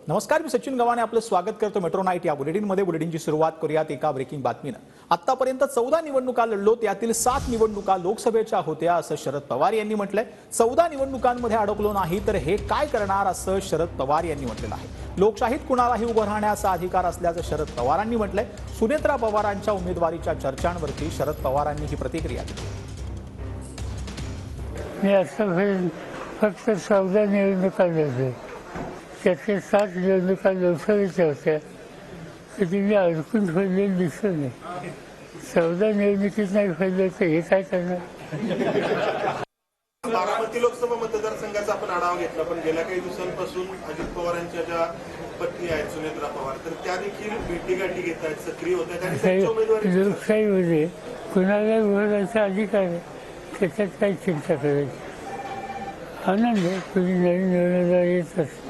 नमस्कार, मी सचिन गव्हाणे आपलं स्वागत करतो मेट्रो नाईट या बुलेटिनमध्ये। बुलेटिनची सुरुवात करूयात एका ब्रेकिंग बातमीनं। आतापर्यंत 14 निवडणुका लढलो, त्यातील 7 निवडणुका लोकसभेच्या होत्या असं शरद पवार यांनी म्हटलंय। 14 निवडणुकांमध्ये अडकलो नाही तर हे काय करणार असं शरद पवार यांनी म्हटलेलं आहे। लोकशाहीत कुणालाही उभं राहण्याचा अधिकार असल्याचं शरद पवारांनी म्हटलंय। सुनेत्रा पवारांच्या उमेदवारीच्या चर्चांवरती शरद पवारांनी ही प्रतिक्रिया दिली। मी आतापर्यंत फक्त 14 निवडणुका लढले, त्यातल्या 7 निवडणुका लोकसभेच्या होत्या, कधी मी अडकून पडलेलं दिसत नाही। 14 निवडणुकीत नाही पडलं तर हे काय करणार? बारामती लोकसभा मतदारसंघाचा आपण आढावा घेतला, पण गेल्या काही दिवसांपासून अजित पवारांच्या ज्या पत्नी आहेत सुनेत्रा पवार, तर त्या देखील भेटीगाठी घेत आहेत, सक्रिय होत आहेत आणि त्यांच्या उमेदवारी लोकशाहीमध्ये कुणाला उभारायचा अधिकार आहे, त्याच्यात काही चिंता करायची आनंद आहे। कुणी नवीन उमेदवार येत असते